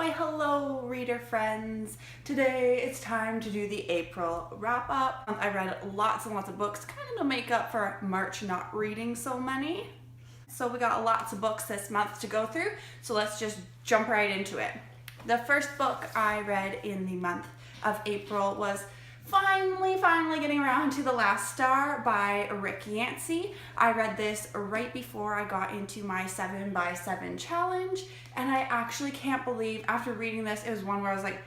Why hello reader friends. Today it's time to do the April wrap up. I read lots and lots of books, kind of to make up for March not reading so many. So we got lots of books this month to go through, so let's just jump right into it. The first book I read in the month of April was finally getting around to The Last Star by Yancey. I read this right before I got into my 7x7 challenge, and I actually can't believe after reading this, it was one where I was like,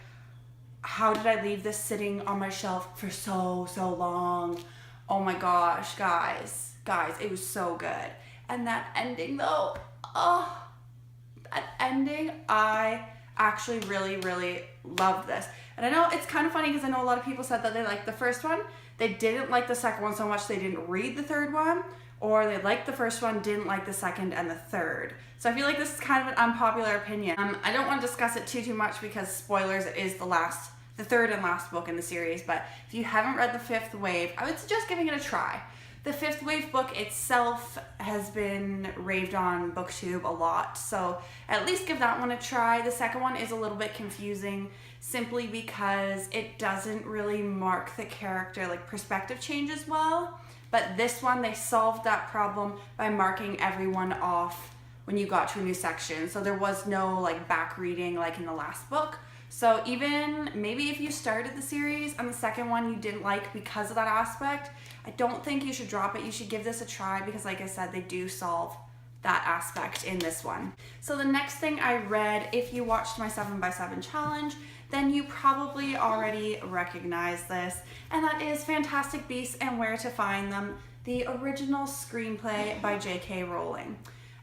how did I leave this sitting on my shelf for so long? Oh my gosh, guys, it was so good. And that ending though, that ending, I actually really loved this. And I know it's kind of funny because I know a lot of people said that they liked the first one. They didn't like the second one so much they didn't read the third one, or they liked the first one, didn't like the second and the third. So I feel like this is kind of an unpopular opinion. I don't want to discuss it too much because spoilers, it is the third and last book in the series, but if you haven't read The Fifth Wave, I would suggest giving it a try. The Fifth Wave book itself has been raved on BookTube a lot, so at least give that one a try. The second one is a little bit confusing simply because it doesn't really mark the character like perspective changes well, but this one they solved that problem by marking everyone off when you got to a new section, so there was no like back reading like in the last book. So even maybe if you started the series and the second one you didn't like because of that aspect, I don't think you should drop it. You should give this a try because like I said, they do solve that aspect in this one. So the next thing I read, if you watched my 7x7 challenge, then you probably already recognize this, and that is Fantastic Beasts and Where to Find Them, the original screenplay by J.K. Rowling.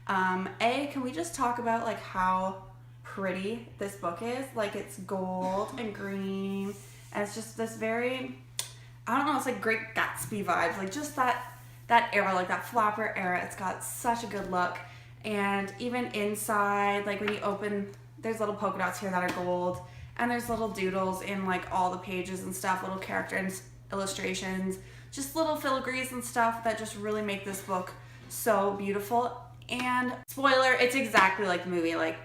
Can we just talk about like how pretty this book is? Like it's gold and green, and it's just this very, I don't know, it's like Great Gatsby vibes, like just that era, like that flapper era. It's got such a good look, and even inside, like when you open, there's little polka dots here that are gold, and there's little doodles in like all the pages and stuff, little character illustrations, just little filigrees and stuff that just really make this book so beautiful. And spoiler, it's exactly like the movie. Like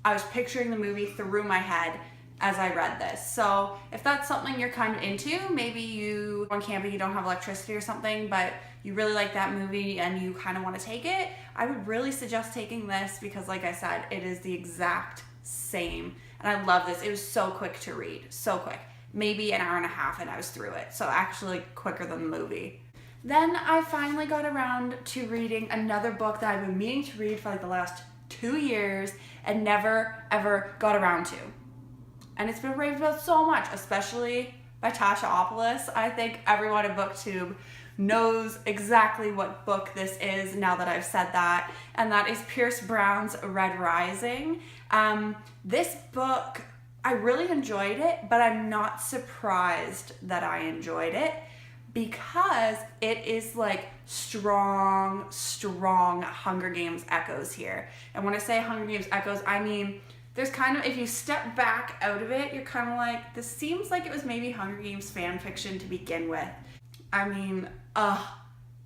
I was picturing the movie through my head as I read this. So if that's something you're kind of into, maybe you on camping, you don't have electricity or something, but you really like that movie and you kind of want to take it, I would really suggest taking this because like I said, it is the exact same. And I love this. It was so quick to read, so quick. Maybe an hour and a half and I was through it. So actually quicker than the movie. Then I finally got around to reading another book that I've been meaning to read for like the last 2 years and never ever got around to. And it's been raved about so much, especially by Tashaopolis. I think everyone at BookTube knows exactly what book this is now that I've said that, and that is Pierce Brown's Red Rising. This book, I really enjoyed it, but I'm not surprised that I enjoyed it because it is like strong Hunger Games echoes here. And when I say Hunger Games echoes, I mean there's kind of, if you step back out of it, you're kind of like, this seems like it was maybe Hunger Games fan fiction to begin with. I mean,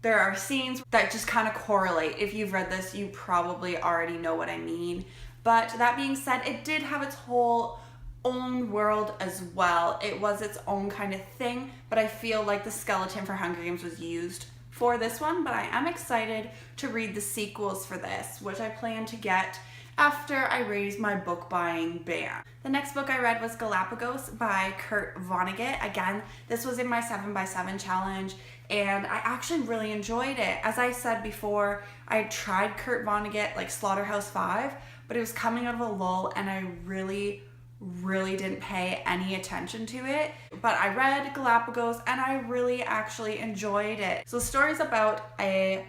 there are scenes that just kind of correlate. If you've read this, you probably already know what I mean. But that being said, it did have its whole own world as well. It was its own kind of thing, but I feel like the skeleton for Hunger Games was used for this one. But I am excited to read the sequels for this, which I plan to get after I raise my book buying ban. The next book I read was Galàpagos by Vonnegut. Again, this was in my 7x7 challenge, and I actually really enjoyed it. As I said before, I tried Vonnegut like Slaughterhouse-5, but it was coming out of a lull, and I really didn't pay any attention to it. But I read Galàpagos, and I really actually enjoyed it. So the story's about a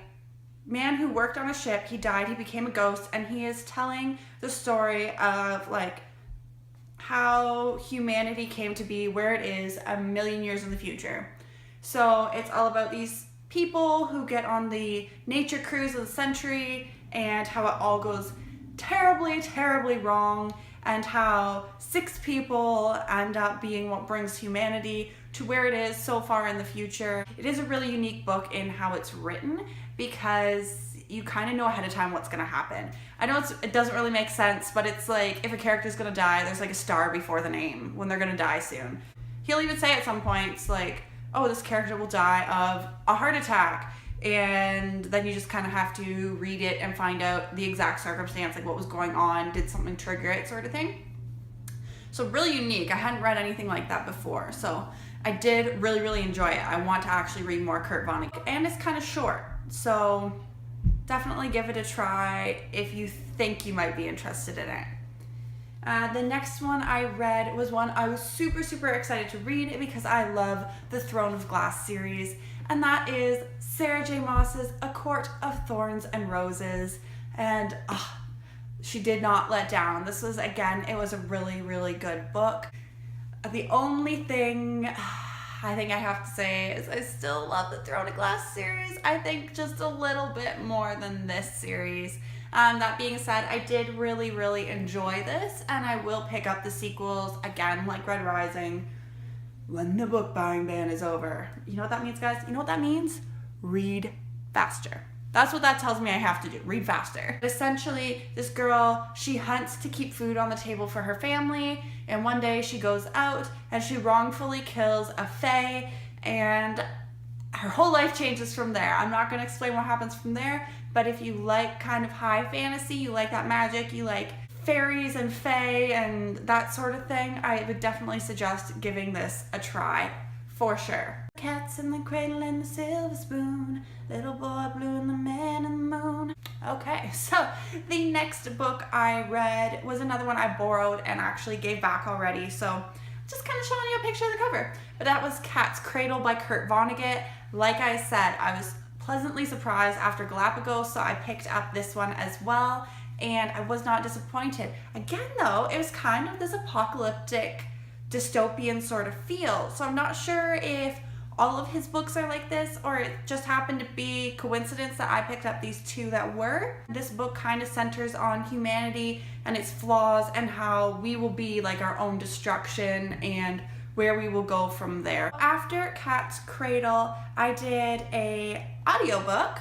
man who worked on a ship. He died, he became a ghost, and he is telling the story of like how humanity came to be where it is a million years in the future. So it's all about these people who get on the nature cruise of the century and how it all goes terribly wrong, and how 6 people end up being what brings humanity to where it is so far in the future. It is a really unique book in how it's written because you kind of know ahead of time what's going to happen. I know it doesn't really make sense, but it's like if a character's going to die, there's like a star before the name when they're going to die soon. He'll even say at some points like, oh, this character will die of a heart attack. And then you just kind of have to read it and find out the exact circumstance, like what was going on, did something trigger it, sort of thing. So really unique. I hadn't read anything like that before. So I did really, really enjoy it. I want to actually read more Kurt Vonnegut. And it's kind of short. So definitely give it a try if you think you might be interested in it. The next one I read was one I was super, super excited to read because I love the Throne of Glass series. And that is Sarah J. Maas's A Court of Thorns and Roses. And she did not let down. This was, again, it was a really, really good book. The only thing I think I have to say is I still love the Throne of Glass series. I think just a little bit more than this series. That being said, I did really, really enjoy this, and I will pick up the sequels again, like Red Rising, when the book buying ban is over. You know what that means, guys? You know what that means? Read faster. That's what that tells me I have to do. Read faster. Essentially, this girl, she hunts to keep food on the table for her family, and one day she goes out and she wrongfully kills a fae, and her whole life changes from there. I'm not going to explain what happens from there, but if you like kind of high fantasy, you like that magic, you like fairies and fae and that sort of thing, I would definitely suggest giving this a try, for sure. Cats in the cradle and the silver spoon, little boy blue and the man in the moon. Okay, so the next book I read was another one I borrowed and actually gave back already, so just kind of showing you a picture of the cover. But that was Cat's Cradle by Kurt Vonnegut. Like I said, I was pleasantly surprised after Galàpagos, so I picked up this one as well, and I was not disappointed. Again though, it was kind of this apocalyptic, dystopian sort of feel, so I'm not sure if all of his books are like this, or it just happened to be coincidence that I picked up these two that were. This book kind of centers on humanity and its flaws and how we will be like our own destruction and where we will go from there. After Cat's Cradle, I did a audiobook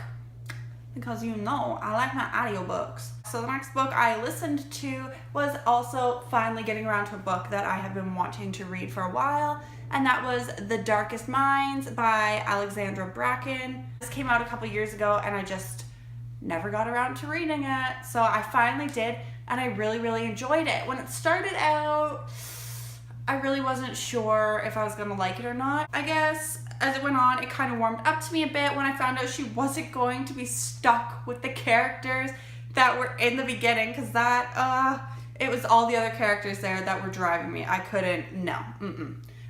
because you know I like my audiobooks. So the next book I listened to was also finally getting around to a book that I have been wanting to read for a while, and that was The Darkest Minds by Alexandra Bracken. This came out a couple years ago and I just never got around to reading it. So I finally did, and I really, really enjoyed it. When it started out, I really wasn't sure if I was gonna like it or not. I guess as it went on, it kind of warmed up to me a bit when I found out she wasn't going to be stuck with the characters that were in the beginning, because that, it was all the other characters there that were driving me. I couldn't, no,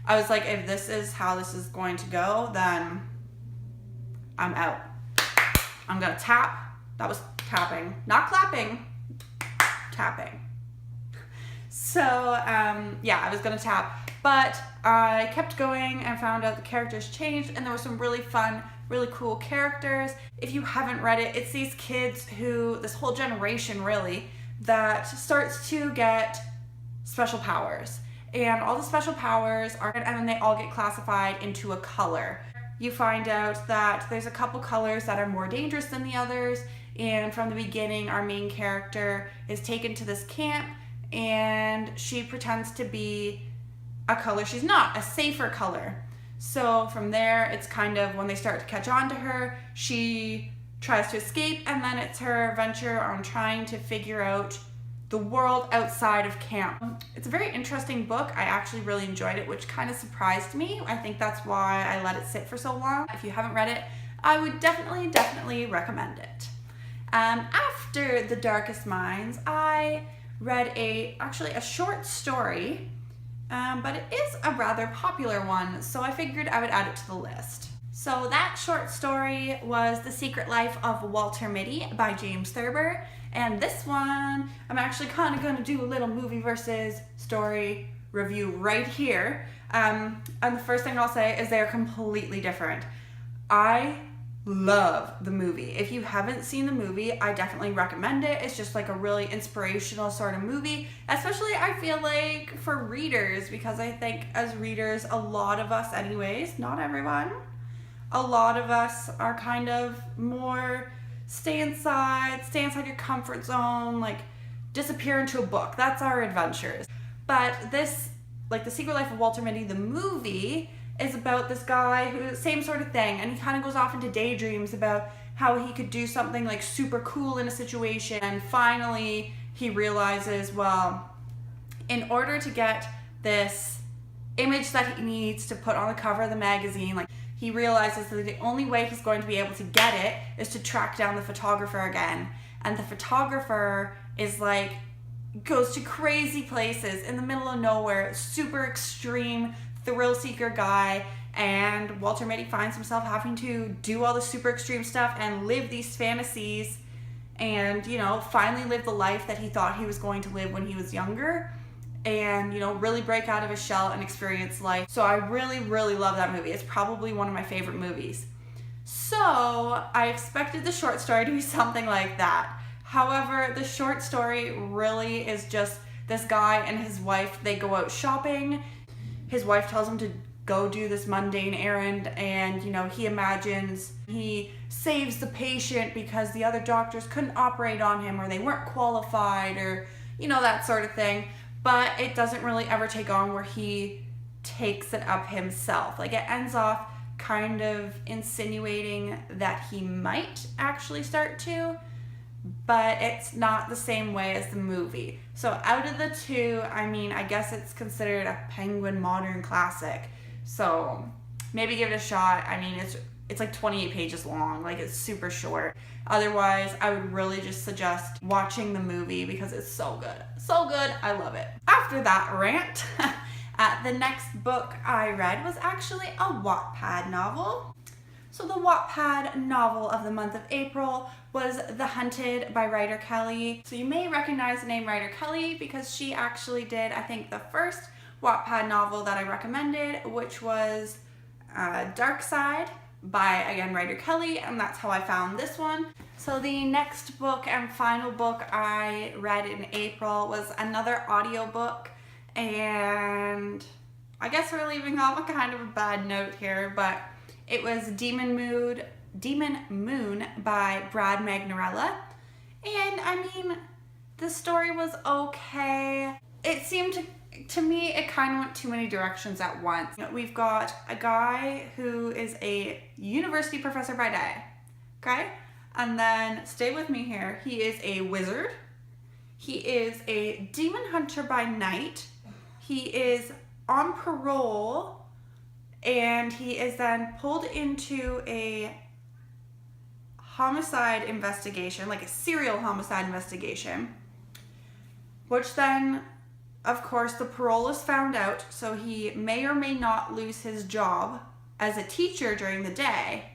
I was like, if this is how this is going to go, then I'm out. I'm gonna tap. That was tapping, not clapping, tapping. So, yeah, I was gonna tap, but I kept going and found out the characters changed, and there were some really fun, really cool characters. If you haven't read it, it's these kids who, this whole generation really, that starts to get special powers. And all the special powers are, and then they all get classified into a color. You find out that there's a couple colors that are more dangerous than the others, and from the beginning, our main character is taken to this camp, and she pretends to be a color she's not, a safer color. So from there, it's kind of when they start to catch on to her, she tries to escape, and then it's her venture on trying to figure out the world outside of camp. It's a very interesting book. I actually really enjoyed it, which kind of surprised me. I think that's why I let it sit for so long. If you haven't read it, I would definitely recommend it. After The Darkest Minds, I read actually a short story, but it is a rather popular one, so I figured I would add it to the list. So that short story was The Secret Life of Walter Mitty by James Thurber, and this one, I'm actually kind of going to do a little movie versus story review right here. And the first thing I'll say is they're completely different. I love the movie. If you haven't seen the movie, I definitely recommend it. It's just like a really inspirational sort of movie, especially I feel like for readers, because I think as readers, a lot of us anyways, not everyone, a lot of us are kind of more stay inside your comfort zone, like disappear into a book. That's our adventures. But this, like The Secret Life of Walter Mitty, the movie, is about this guy who, same sort of thing, and he kind of goes off into daydreams about how he could do something like super cool in a situation, and finally he realizes, well, in order to get this image that he needs to put on the cover of the magazine, like he realizes that the only way he's going to be able to get it is to track down the photographer again. And the photographer is like, goes to crazy places in the middle of nowhere, super extreme thrill seeker guy, and Walter Mitty finds himself having to do all the super extreme stuff and live these fantasies and, you know, finally live the life that he thought he was going to live when he was younger, and, you know, really break out of his shell and experience life. So I really, really love that movie. It's probably one of my favorite movies. So I expected the short story to be something like that. However, the short story really is just this guy and his wife, they go out shopping. His wife tells him to go do this mundane errand, and, you know, he imagines he saves the patient because the other doctors couldn't operate on him, or they weren't qualified, or, you know, that sort of thing. But it doesn't really ever take on where he takes it up himself. Like, it ends off kind of insinuating that he might actually start to, but it's not the same way as the movie. So out of the two, I mean, I guess it's considered a Penguin modern classic. So maybe give it a shot. I mean, it's like 28 pages long. Like, it's super short. Otherwise, I would really just suggest watching the movie because it's so good. So good. I love it. After that rant, the next book I read was actually a Wattpad novel. So the Wattpad novel of the month of April was The Hunted by Ryder Kelly. So you may recognize the name Ryder Kelly because she actually did, I think, the first Wattpad novel that I recommended, which was Dark Side by, again, Ryder Kelly, and that's how I found this one. So the next book and final book I read in April was another audiobook, and I guess we're leaving off a kind of a bad note here, but it was Demon Moon by Brad Magnarella. And I mean, the story was okay. It seemed to me, it kind of went too many directions at once. We've got a guy who is a university professor by day, okay? And then, stay with me here, he is a wizard. He is a demon hunter by night. He is on parole, and he is then pulled into a homicide investigation, like a serial homicide investigation, which then, of course, the parole is found out, so he may or may not lose his job as a teacher during the day.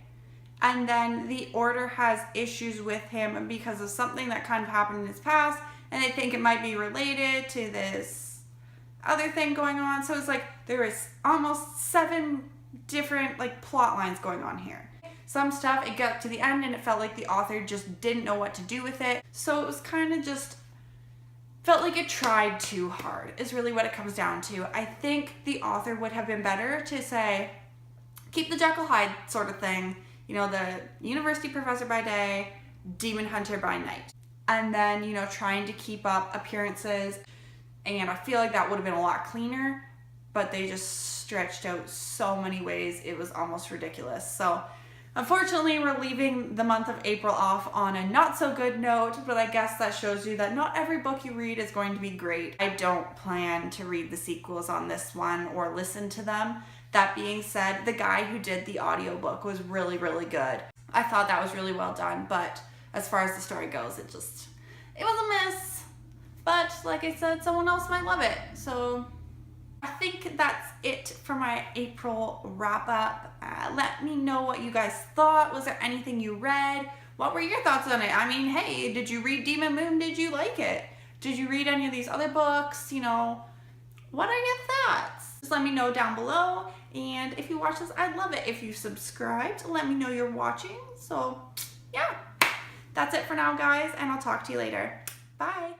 And then the order has issues with him because of something that kind of happened in his past, and they think it might be related to this other thing going on. So it's like there is almost 7 different like plot lines going on here. Some stuff, it got to the end and it felt like the author just didn't know what to do with it. So it was kind of just felt like it tried too hard is really what it comes down to. I think the author would have been better to say, keep the Jekyll Hyde sort of thing, you know, the university professor by day, demon hunter by night. And then, you know, trying to keep up appearances. And I feel like that would have been a lot cleaner, but they just stretched out so many ways, it was almost ridiculous. So unfortunately, we're leaving the month of April off on a not so good note, but I guess that shows you that not every book you read is going to be great. I don't plan to read the sequels on this one or listen to them. That being said, the guy who did the audiobook was really, really good. I thought that was really well done, but as far as the story goes, it was a miss. But like I said, someone else might love it. So I think that's it for my April wrap up. Let me know what you guys thought. Was there anything you read? What were your thoughts on it? I mean, hey, did you read Demon Moon? Did you like it? Did you read any of these other books? You know, what are your thoughts? Just let me know down below. And if you watch this, I'd love it if you subscribed. Let me know you're watching. So yeah, that's it for now, guys, and I'll talk to you later. Bye.